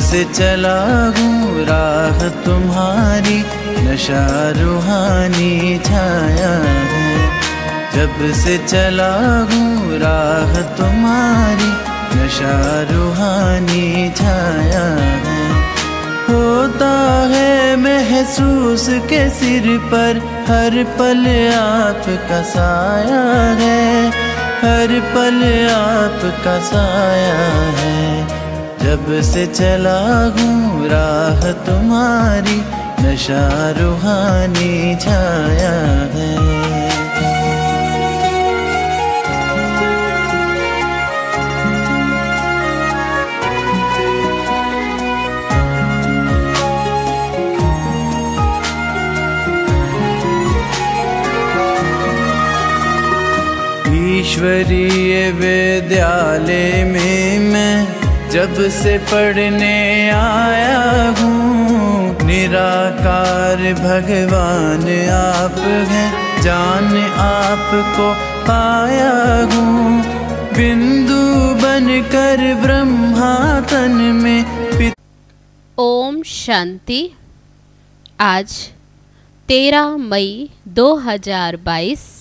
से चला हूँ राह तुम्हारी, नशा रूहानी छाया है। जब से चला हूँ राह तुम्हारी, नशा रूहानी छाया है। होता है महसूस के सिर पर हर पल आपका साया है, हर पल आपका साया है। जब से चला हूँ राह तुम्हारी, नशा रूहानी छाया है। ईश्वरीय विद्यालय में मैं जब से पढ़ने आया हूँ, निराकार भगवान आप हैं, जान आपको पाया हूँ। बिंदु बनकर ब्रह्मा तन में ओम शांति। आज 13 मई 2022।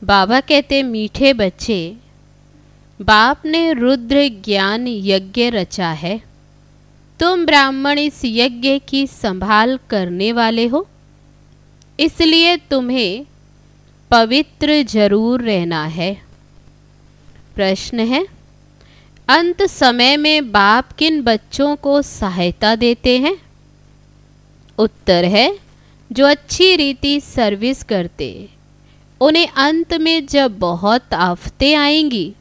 बाबा कहते मीठे बच्चे, बाप ने रुद्र ज्ञान यज्ञ रचा है। तुम ब्राह्मण इस यज्ञ की संभाल करने वाले हो, इसलिए तुम्हें पवित्र जरूर रहना है। प्रश्न है, अंत समय में बाप किन बच्चों को सहायता देते हैं? उत्तर है, जो अच्छी रीति सर्विस करते। उन्हें अंत में जब बहुत आफतें आएंगी,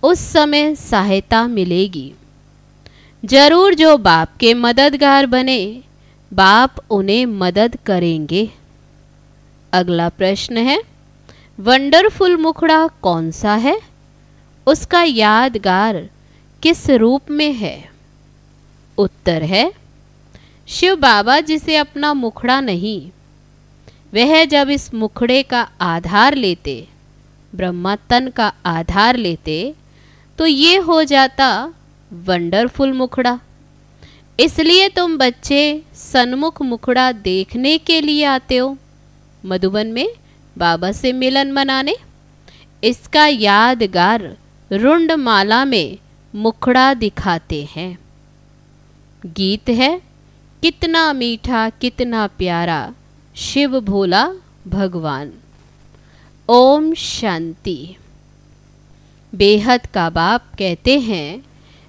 उस समय सहायता मिलेगी। जरूर जो बाप के मददगार बने, बाप उन्हें मदद करेंगे। अगला प्रश्न है, वंडरफुल मुखड़ा कौन सा है? उसका यादगार किस रूप में है? उत्तर है, शिव बाबा जिसे अपना मुखड़ा नहीं, वह जब इस मुखड़े का आधार लेते, ब्रह्मा तन का आधार लेते, तो ये हो जाता वंडरफुल मुखड़ा। इसलिए तुम बच्चे सन्मुख मुखड़ा देखने के लिए आते हो मधुबन में बाबा से मिलन मनाने। इसका यादगार रुंड माला में मुखड़ा दिखाते हैं। गीत है, कितना मीठा कितना प्यारा शिव भोला भगवान। ओम शांति। बेहद का बाप कहते हैं,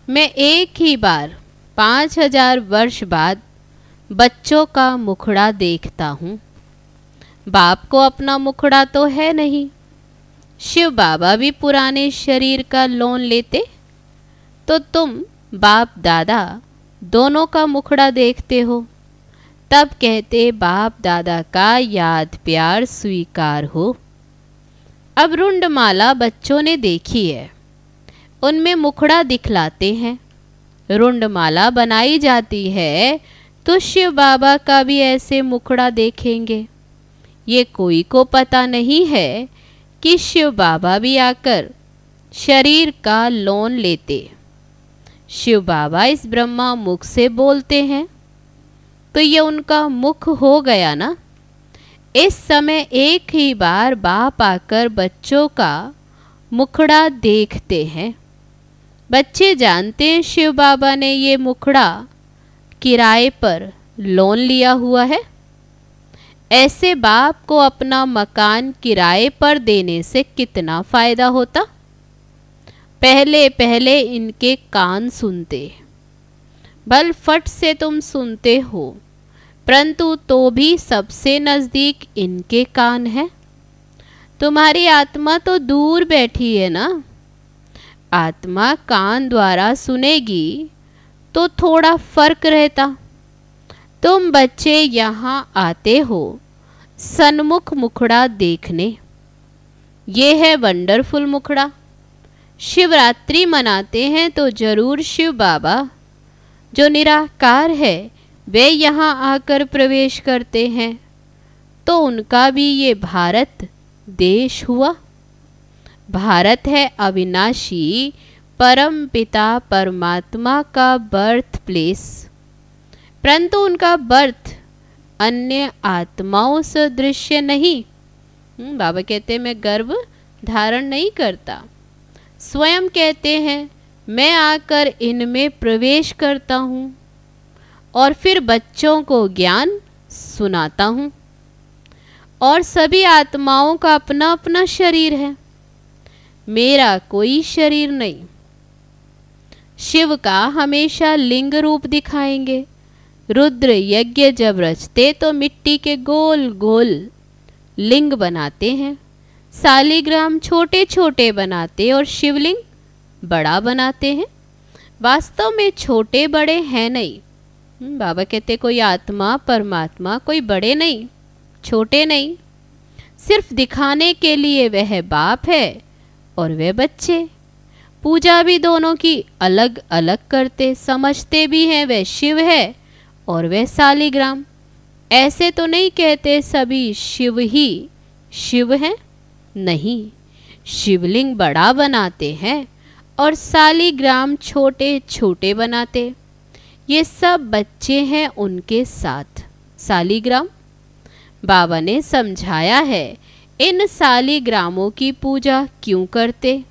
मैं एक ही बार 5000 वर्ष बाद बच्चों का मुखड़ा देखता हूँ। बाप को अपना मुखड़ा तो है नहीं। शिव बाबा भी पुराने शरीर का लोन लेते, तो तुम बाप दादा दोनों का मुखड़ा देखते हो। तब कहते बाप दादा का याद प्यार स्वीकार हो। अब रुंडमाला बच्चों ने देखी है, उनमें मुखड़ा दिखलाते हैं। रुंडमाला बनाई जाती है तो शिव बाबा का भी ऐसे मुखड़ा देखेंगे। ये कोई को पता नहीं है कि शिव बाबा भी आकर शरीर का लोन लेते। शिव बाबा इस ब्रह्मा मुख से बोलते हैं, तो ये उनका मुख हो गया ना। इस समय एक ही बार बाप आकर बच्चों का मुखड़ा देखते हैं। बच्चे जानते हैं शिव बाबा ने ये मुखड़ा किराए पर लोन लिया हुआ है। ऐसे बाप को अपना मकान किराए पर देने से कितना फायदा होता। पहले पहले इनके कान सुनते, भल फट से तुम सुनते हो, परंतु तो भी सबसे नज़दीक इनके कान है। तुम्हारी आत्मा तो दूर बैठी है ना। आत्मा कान द्वारा सुनेगी तो थोड़ा फर्क रहता। तुम बच्चे यहाँ आते हो सन्मुख मुखड़ा देखने। ये है वंडरफुल मुखड़ा। शिवरात्रि मनाते हैं तो जरूर शिव बाबा जो निराकार है वे यहाँ आकर प्रवेश करते हैं, तो उनका भी ये भारत देश हुआ। भारत है अविनाशी परम पिता परमात्मा का बर्थ प्लेस, परंतु उनका बर्थ अन्य आत्माओं से दृश्य नहीं। बाबा कहते हैं मैं गर्भ धारण नहीं करता, स्वयं कहते हैं मैं आकर इनमें प्रवेश करता हूँ और फिर बच्चों को ज्ञान सुनाता हूँ। और सभी आत्माओं का अपना अपना शरीर है, मेरा कोई शरीर नहीं। शिव का हमेशा लिंग रूप दिखाएंगे। रुद्र यज्ञ जब रचते तो मिट्टी के गोल गोल लिंग बनाते हैं, सालिग्राम छोटे छोटे बनाते और शिवलिंग बड़ा बनाते हैं। वास्तव में छोटे बड़े हैं नहीं। बाबा कहते कोई आत्मा परमात्मा कोई बड़े नहीं छोटे नहीं, सिर्फ दिखाने के लिए वह बाप है और वे बच्चे। पूजा भी दोनों की अलग अलग करते, समझते भी हैं वह शिव है और वह सालिग्राम। ऐसे तो नहीं कहते सभी शिव ही शिव हैं, नहीं, शिवलिंग बड़ा बनाते हैं और सालिग्राम छोटे छोटे बनाते। ये सब बच्चे हैं उनके साथ। सालिग्राम बाबा ने समझाया है इन सालिग्रामों की पूजा क्यों करते,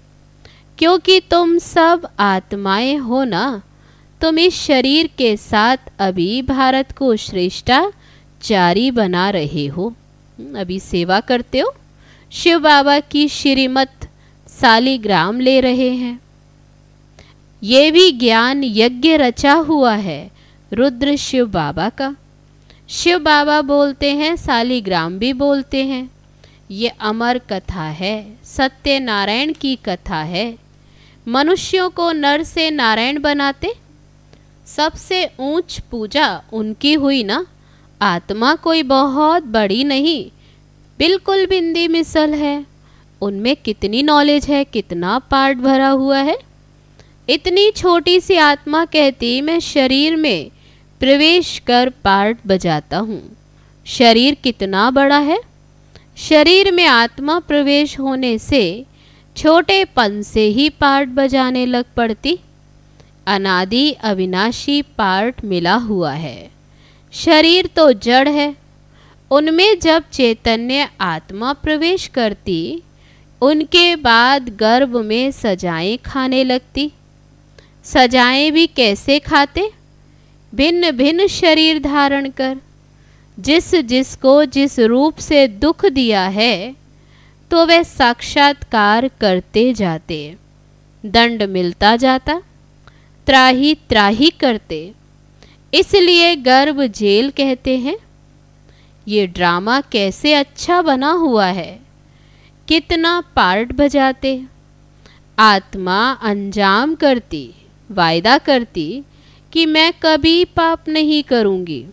क्योंकि तुम सब आत्माएं हो ना। तुम इस शरीर के साथ अभी भारत को श्रेष्ठाचारी बना रहे हो, अभी सेवा करते हो, शिव बाबा की श्रीमत सालिग्राम ले रहे हैं। ये भी ज्ञान यज्ञ रचा हुआ है रुद्र शिव बाबा का। शिव बाबा बोलते हैं, सालिग्राम भी बोलते हैं। ये अमर कथा है, सत्यनारायण की कथा है। मनुष्यों को नर से नारायण बनाते, सबसे ऊंच पूजा उनकी हुई ना। आत्मा कोई बहुत बड़ी नहीं, बिल्कुल बिंदी मिसल है। उनमें कितनी नॉलेज है, कितना पार्ट भरा हुआ है। इतनी छोटी सी आत्मा कहती मैं शरीर में प्रवेश कर पार्ट बजाता हूँ। शरीर कितना बड़ा है, शरीर में आत्मा प्रवेश होने से छोटेपन से ही पार्ट बजाने लग पड़ती। अनादि अविनाशी पार्ट मिला हुआ है। शरीर तो जड़ है, उनमें जब चैतन्य आत्मा प्रवेश करती, उनके बाद गर्भ में सजाएं खाने लगती। सजाएं भी कैसे खाते, भिन्न भिन्न शरीर धारण कर। जिस जिसको जिस रूप से दुख दिया है तो वह साक्षात्कार करते जाते, दंड मिलता जाता, त्राही त्राही करते। इसलिए गर्भ जेल कहते हैं। ये ड्रामा कैसे अच्छा बना हुआ है, कितना पार्ट बजाते। आत्मा अंजाम करती, वायदा करती कि मैं कभी पाप नहीं करूंगी।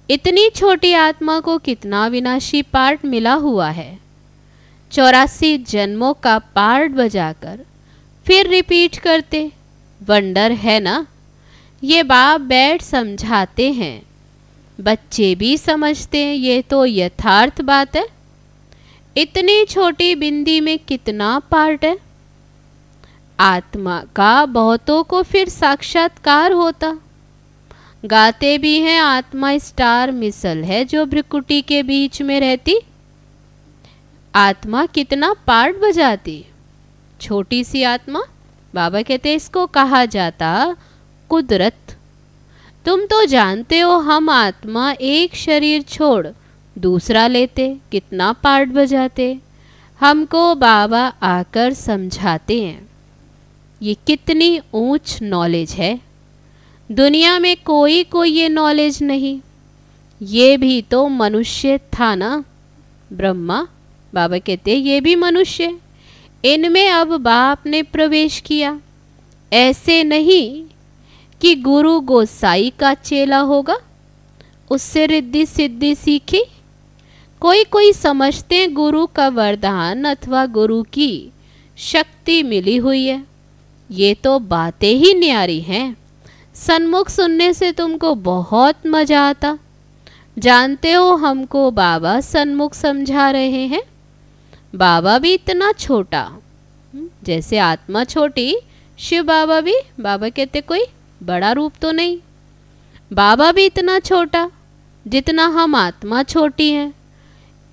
इतनी छोटी आत्मा को कितना विनाशी पार्ट मिला हुआ है। 84 जन्मों का पार्ट बजाकर फिर रिपीट करते। वंडर है ना। ये बाप बैठ समझाते हैं, बच्चे भी समझते हैं। ये तो यथार्थ बात है। इतनी छोटी बिंदी में कितना पार्ट है। आत्मा का बहुतों को फिर साक्षात्कार होता। गाते भी हैं, आत्मा स्टार मिसल है जो भ्रिकुटी के बीच में रहती। आत्मा कितना पार्ट बजाती। छोटी सी आत्मा, बाबा कहते इसको कहा जाता कुदरत। तुम तो जानते हो हम आत्मा एक शरीर छोड़ दूसरा लेते, कितना पार्ट बजाते। हमको बाबा आकर समझाते हैं। ये कितनी ऊंच नॉलेज है। दुनिया में कोई ये नॉलेज नहीं। ये भी तो मनुष्य था ना। ब्रह्मा, बाबा कहते ये भी मनुष्य। इनमें अब बाप ने प्रवेश किया। ऐसे नहीं कि गुरु गोसाई का चेला होगा, उससे रिद्धि सिद्धि सीखी। कोई समझते हैं गुरु का वरदान अथवा गुरु की शक्ति मिली हुई है। ये तो बातें ही न्यारी हैं। सन्मुख सुनने से तुमको बहुत मजा आता। जानते हो हमको बाबा सन्मुख समझा रहे हैं। बाबा भी इतना छोटा, जैसे आत्मा छोटी, शिव बाबा भी, बाबा कहते कोई बड़ा रूप तो नहीं, बाबा भी इतना छोटा जितना हम आत्मा छोटी हैं,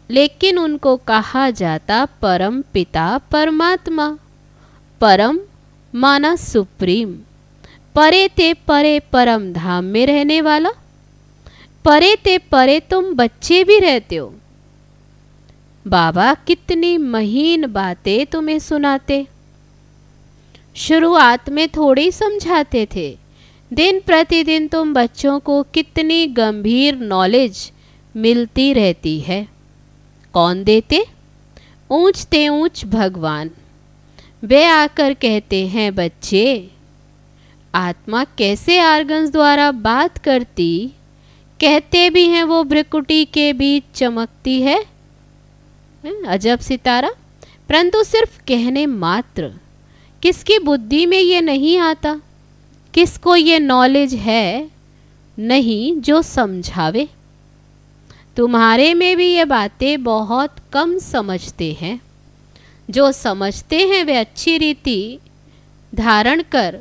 लेकिन उनको कहा जाता परम पिता परमात्मा। परम माना सुप्रीम, परे ते परे परम धाम में रहने वाला। परे ते परे तुम बच्चे भी रहते हो। बाबा कितनी महीन बातें तुम्हें सुनाते। शुरुआत में थोड़ी समझाते थे, दिन प्रतिदिन तुम बच्चों को कितनी गंभीर नॉलेज मिलती रहती है। कौन देते? ऊंचते ऊंच भगवान। वे आकर कहते हैं, बच्चे आत्मा कैसे आर्गन्स द्वारा बात करती, कहते भी हैं वो भ्रिकुटी के बीच चमकती है। अजब सितारा, परंतु सिर्फ कहने मात्र। किसकी बुद्धि में ये नहीं आता, किसको ये नॉलेज है नहीं जो समझावे। तुम्हारे में भी ये बातें बहुत कम समझते हैं। जो समझते हैं वे अच्छी रीति धारण कर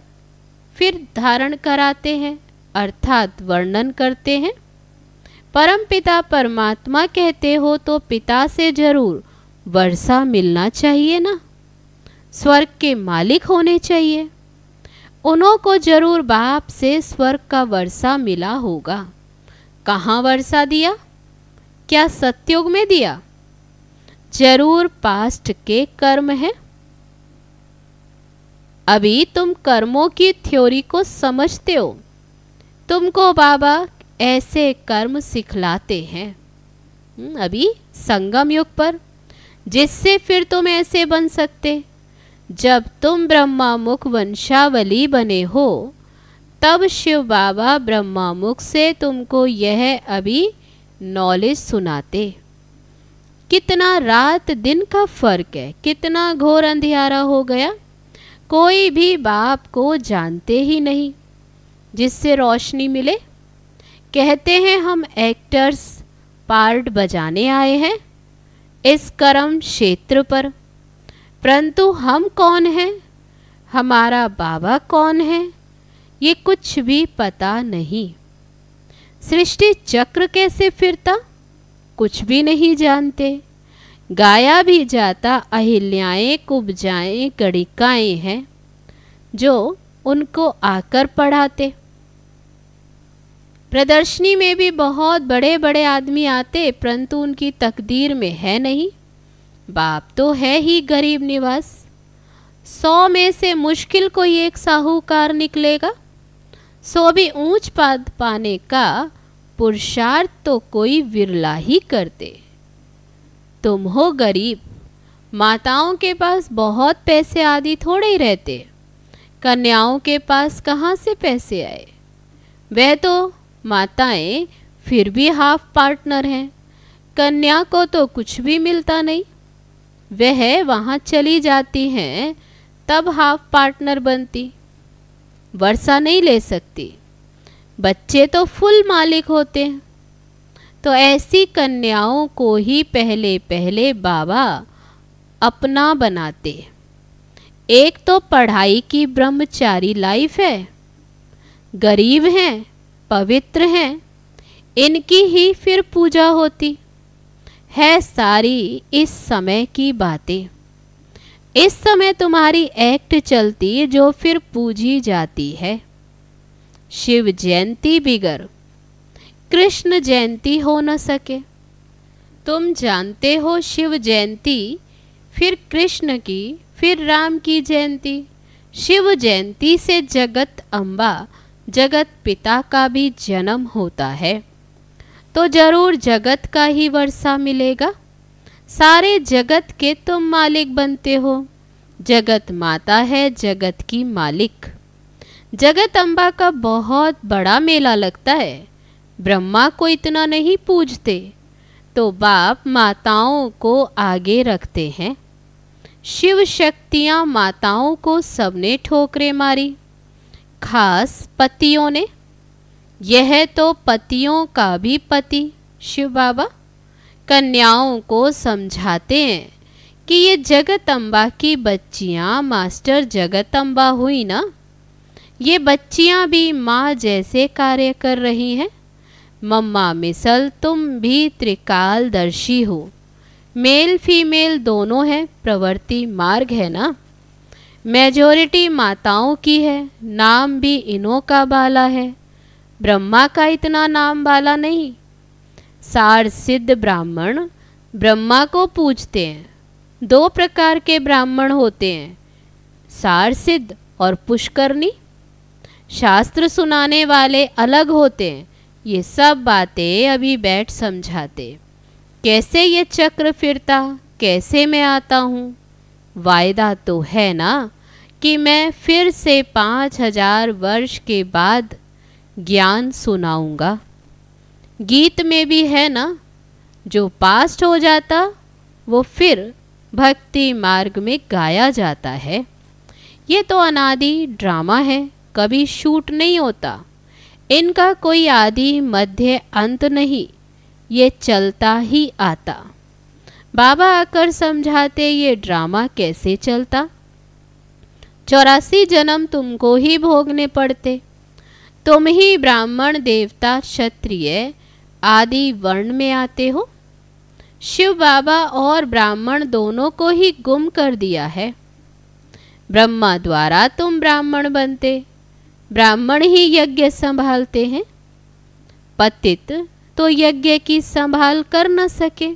फिर धारण कराते हैं, अर्थात वर्णन करते हैं। परम पिता परमात्मा कहते हो तो पिता से जरूर वर्षा मिलना चाहिए ना, स्वर्ग के मालिक होने चाहिए। उन्हों को जरूर बाप से स्वर्ग का वर्षा मिला होगा। कहाँ वर्षा दिया? क्या सतयुग में दिया? जरूर पास्ट के कर्म है। अभी तुम कर्मों की थ्योरी को समझते हो। तुमको बाबा ऐसे कर्म सिखलाते हैं अभी संगम युग पर, जिससे फिर तुम ऐसे बन सकते। जब तुम ब्रह्मा मुख वंशावली बने हो, तब शिव बाबा ब्रह्मा मुख से तुमको यह अभी नॉलेज सुनाते। कितना रात दिन का फर्क है, कितना घोर अंधियारा हो गया। कोई भी बाप को जानते ही नहीं जिससे रोशनी मिले। कहते हैं हम एक्टर्स पार्ट बजाने आए हैं इस कर्म क्षेत्र पर, परंतु हम कौन हैं, हमारा बाबा कौन है, ये कुछ भी पता नहीं। सृष्टि चक्र कैसे फिरता, कुछ भी नहीं जानते। गाया भी जाता अहिल्याएं कुब्जाएं गणिकाएं हैं जो उनको आकर पढ़ाते। प्रदर्शनी में भी बहुत बड़े बड़े आदमी आते, परंतु उनकी तकदीर में है नहीं। बाप तो है ही गरीब निवास। 100 में से मुश्किल कोई एक साहूकार निकलेगा। 100 भी ऊंच पद पाने का पुरुषार्थ तो कोई विरला ही करते। तुम हो गरीब। माताओं के पास बहुत पैसे आदि थोड़े ही रहते। कन्याओं के पास कहाँ से पैसे आए? वह तो माताएं फिर भी हाफ पार्टनर हैं। कन्या को तो कुछ भी मिलता नहीं, वह वहाँ चली जाती हैं तब हाफ पार्टनर बनती। वर्षा नहीं ले सकती, बच्चे तो फुल मालिक होते हैं। तो ऐसी कन्याओं को ही पहले पहले बाबा अपना बनाते। एक तो पढ़ाई की ब्रह्मचारी लाइफ है, गरीब हैं, पवित्र हैं, इनकी ही फिर पूजा होती है। सारी इस समय की बातें, इस समय तुम्हारी एक्ट चलती जो फिर पूजी जाती है। शिव जयंती बिगर कृष्ण जयंती हो न सके। तुम जानते हो शिव जयंती फिर कृष्ण की फिर राम की जयंती। शिव जयंती से जगत अम्बा जगत पिता का भी जन्म होता है, तो जरूर जगत का ही वर्षा मिलेगा। सारे जगत के तुम मालिक बनते हो। जगत माता है जगत की मालिक। जगत अम्बा का बहुत बड़ा मेला लगता है। ब्रह्मा को इतना नहीं पूजते, तो बाप माताओं को आगे रखते हैं। शिव शक्तियाँ माताओं को सबने ठोकरें मारी, खास पतियों ने। यह तो पतियों का भी पति शिव बाबा कन्याओं को समझाते हैं कि ये जगदम्बा की बच्चियाँ मास्टर जगदम्बा हुई ना, ये बच्चियाँ भी माँ जैसे कार्य कर रही हैं। मम्मा मिसल तुम भी त्रिकालदर्शी हो, मेल फीमेल दोनों है, प्रवृत्ति मार्ग है ना। मेजॉरिटी माताओं की है, नाम भी इन्हों का बाला है, ब्रह्मा का इतना नाम बाला नहीं। सार सिद्ध ब्राह्मण ब्रह्मा को पूजते हैं। दो प्रकार के ब्राह्मण होते हैं, सार सिद्ध और पुष्करणी। शास्त्र सुनाने वाले अलग होते हैं। ये सब बातें अभी बैठ समझाते। कैसे ये चक्र फिरता, कैसे मैं आता हूँ। वायदा तो है ना कि मैं फिर से 5000 वर्ष के बाद ज्ञान सुनाऊंगा। गीत में भी है ना, जो पास्ट हो जाता वो फिर भक्ति मार्ग में गाया जाता है। ये तो अनादि ड्रामा है, कभी शूट नहीं होता। इनका कोई आदि मध्य अंत नहीं, ये चलता ही आता। बाबा आकर समझाते ये ड्रामा कैसे चलता। 84 जन्म तुमको ही भोगने पड़ते। तुम ही ब्राह्मण देवता क्षत्रिय आदि वर्ण में आते हो। शिव बाबा और ब्राह्मण दोनों को ही गुम कर दिया है। ब्रह्मा द्वारा तुम ब्राह्मण बनते, ब्राह्मण ही यज्ञ संभालते हैं। पतित तो यज्ञ की संभाल कर न सके।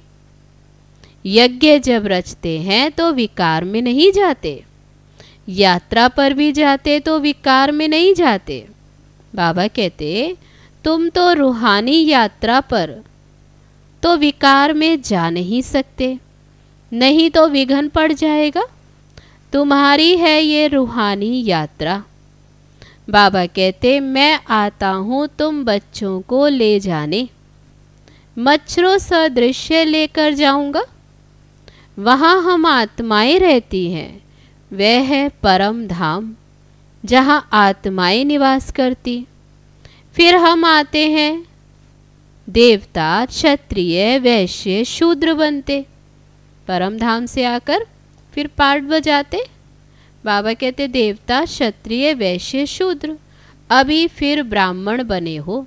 यज्ञ जब रचते हैं तो विकार में नहीं जाते, यात्रा पर भी जाते तो विकार में नहीं जाते। बाबा कहते तुम तो रूहानी यात्रा पर तो विकार में जा नहीं सकते, नहीं तो विघ्न पड़ जाएगा। तुम्हारी है ये रूहानी यात्रा। बाबा कहते मैं आता हूँ तुम बच्चों को ले जाने, मच्छरों सदृश्य लेकर जाऊंगा। वहाँ हम आत्माएं रहती हैं, वह है परम धाम जहाँ आत्माएं निवास करती। फिर हम आते हैं देवता क्षत्रिय वैश्य शूद्र बनते। परम धाम से आकर फिर पाठ बजाते। बाबा कहते देवता क्षत्रिय वैश्य शूद्र, अभी फिर ब्राह्मण बने हो।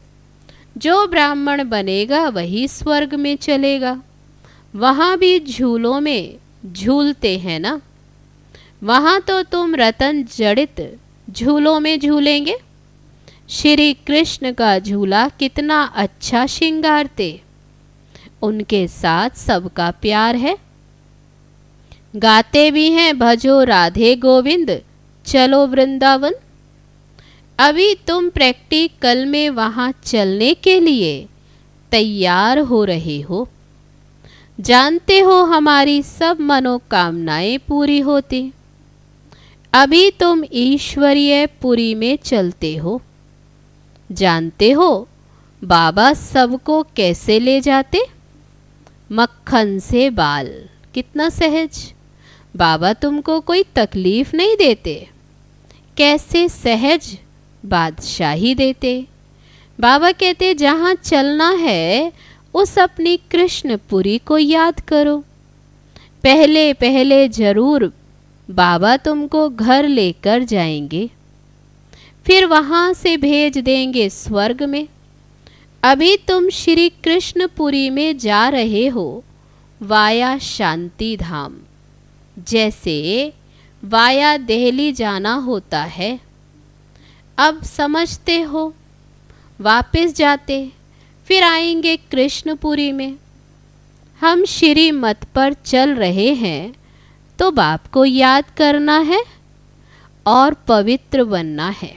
जो ब्राह्मण बनेगा वही स्वर्ग में चलेगा। वहाँ भी झूलों में झूलते हैं ना, वहाँ तो तुम रतन जड़ित झूलों में झूलेंगे। श्री कृष्ण का झूला कितना अच्छा श्रृंगारते, उनके साथ सबका प्यार है। गाते भी हैं भजो राधे गोविंद चलो वृंदावन। अभी तुम प्रैक्टिकल में वहाँ चलने के लिए तैयार हो रहे हो। जानते हो हमारी सब मनोकामनाएं पूरी होती। अभी तुम ईश्वरीय पुरी में चलते हो। जानते हो बाबा सबको कैसे ले जाते, मक्खन से बाल। कितना सहज। बाबा तुमको कोई तकलीफ नहीं देते, कैसे सहज बादशाही देते। बाबा कहते जहाँ चलना है उस अपनी कृष्णपुरी को याद करो। पहले पहले जरूर बाबा तुमको घर लेकर जाएंगे, फिर वहाँ से भेज देंगे स्वर्ग में। अभी तुम श्री कृष्णपुरी में जा रहे हो वाया शांति धाम, जैसे वाया दिल्ली जाना होता है। अब समझते हो। वापस जाते फिर आएंगे कृष्णपुरी में। हम श्री मत पर चल रहे हैं तो बाप को याद करना है और पवित्र बनना है।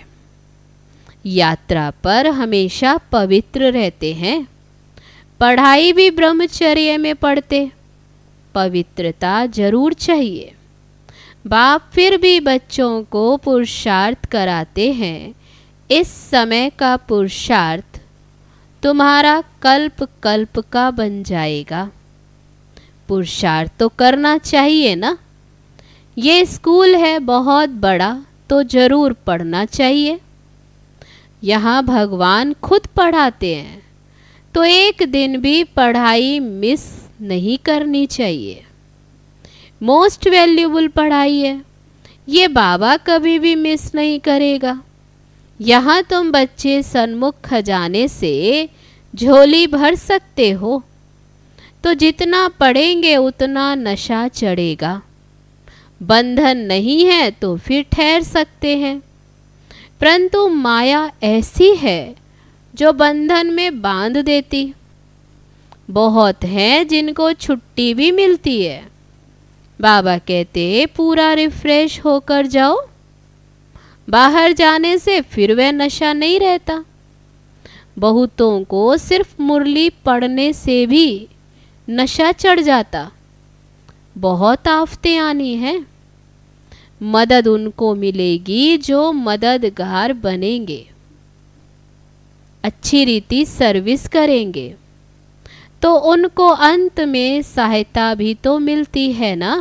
यात्रा पर हमेशा पवित्र रहते हैं। पढ़ाई भी ब्रह्मचर्य में पढ़ते, पवित्रता जरूर चाहिए। बाप फिर भी बच्चों को पुरुषार्थ कराते हैं। इस समय का पुरुषार्थ तुम्हारा कल्प कल्प का बन जाएगा। पुरुषार्थ तो करना चाहिए ना। ये स्कूल है बहुत बड़ा तो जरूर पढ़ना चाहिए। यहाँ भगवान खुद पढ़ाते हैं तो एक दिन भी पढ़ाई मिस नहीं करनी चाहिए। मोस्ट वैल्यूबल पढ़ाई है, ये बाबा कभी भी मिस नहीं करेगा। यहाँ तुम बच्चे सन्मुख खजाने से झोली भर सकते हो, तो जितना पढ़ेंगे उतना नशा चढ़ेगा। बंधन नहीं है तो फिर ठहर सकते हैं, परंतु माया ऐसी है जो बंधन में बांध देती। बहुत हैं जिनको छुट्टी भी मिलती है, बाबा कहते पूरा रिफ्रेश होकर जाओ। बाहर जाने से फिर वह नशा नहीं रहता। बहुतों को सिर्फ मुरली पढ़ने से भी नशा चढ़ जाता। बहुत आफतें आनी हैं। मदद उनको मिलेगी जो मददगार बनेंगे, अच्छी रीति सर्विस करेंगे, तो उनको अंत में सहायता भी तो मिलती है ना।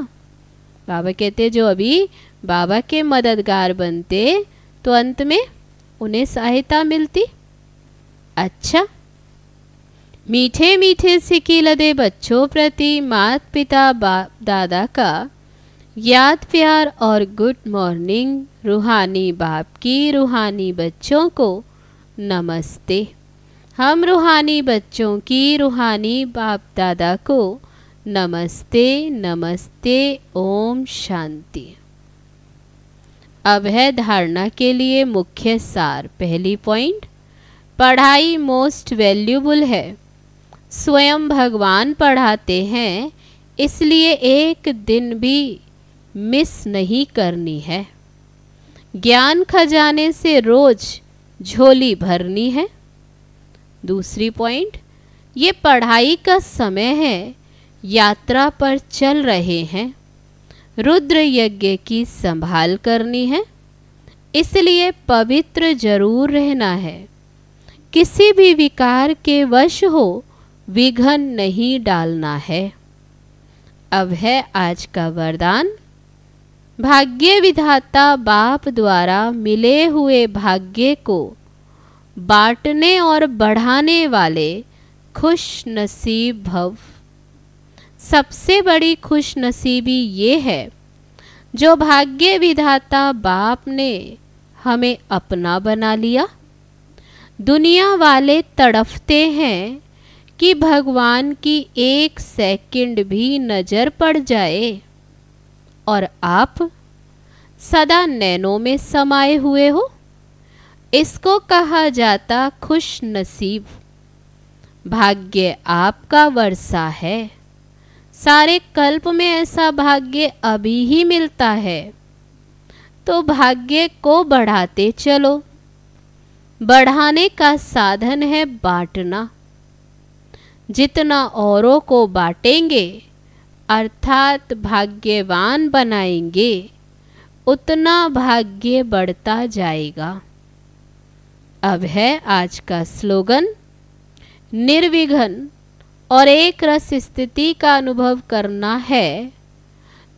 बाबा कहते जो अभी बाबा के मददगार बनते तो अंत में उन्हें सहायता मिलती। अच्छा, मीठे मीठे सिकी लदे बच्चों प्रति माता पिता बाप दादा का याद प्यार और गुड मॉर्निंग। रूहानी बाप की रूहानी बच्चों को नमस्ते। हम रूहानी बच्चों की रूहानी बाप दादा को नमस्ते नमस्ते। ओम शांति। अब है धारणा के लिए मुख्य सार। पहली पॉइंट, पढ़ाई मोस्ट वैल्यूबल है। स्वयं भगवान पढ़ाते हैं, इसलिए एक दिन भी मिस नहीं करनी है। ज्ञान खजाने से रोज झोली भरनी है। दूसरी पॉइंट, ये पढ़ाई का समय है, यात्रा पर चल रहे हैं, रुद्र यज्ञ की संभाल करनी है, इसलिए पवित्र जरूर रहना है। किसी भी विकार के वश हो विघन नहीं डालना है। अब है आज का वरदान। भाग्य विधाता बाप द्वारा मिले हुए भाग्य को बांटने और बढ़ाने वाले खुश नसीब भव। सबसे बड़ी खुश नसीबी ये है जो भाग्य विधाता बाप ने हमें अपना बना लिया। दुनिया वाले तड़फते हैं कि भगवान की एक सेकंड भी नजर पड़ जाए, और आप सदा नैनों में समाये हुए हो। इसको कहा जाता खुश नसीब। भाग्य आपका वर्षा है। सारे कल्प में ऐसा भाग्य अभी ही मिलता है, तो भाग्य को बढ़ाते चलो। बढ़ाने का साधन है बांटना। जितना औरों को बांटेंगे अर्थात भाग्यवान बनाएंगे, उतना भाग्य बढ़ता जाएगा। अब है आज का स्लोगन। निर्विघ्न और एक रस स्थिति का अनुभव करना है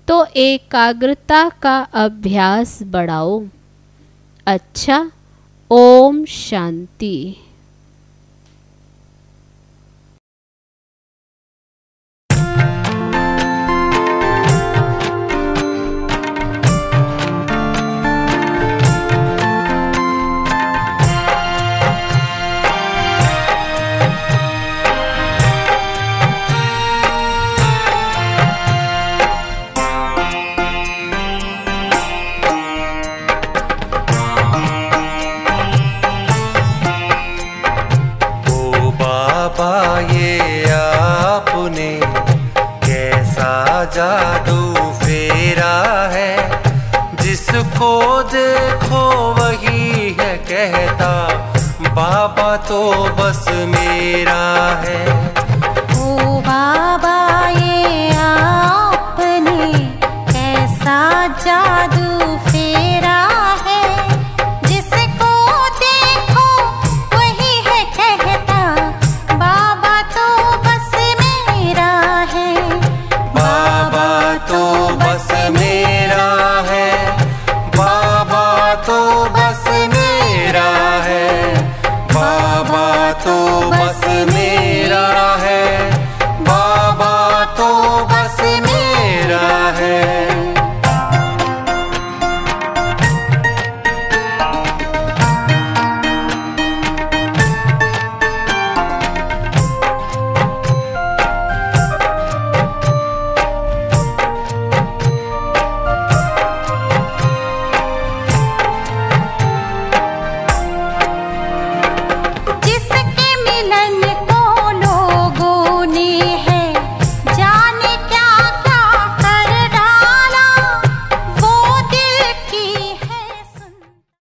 तो एकाग्रता का अभ्यास बढ़ाओ। अच्छा, ओम शांति। जादू फेरा है, जिसको देखो वही है कहता बाबा तो बस मेरा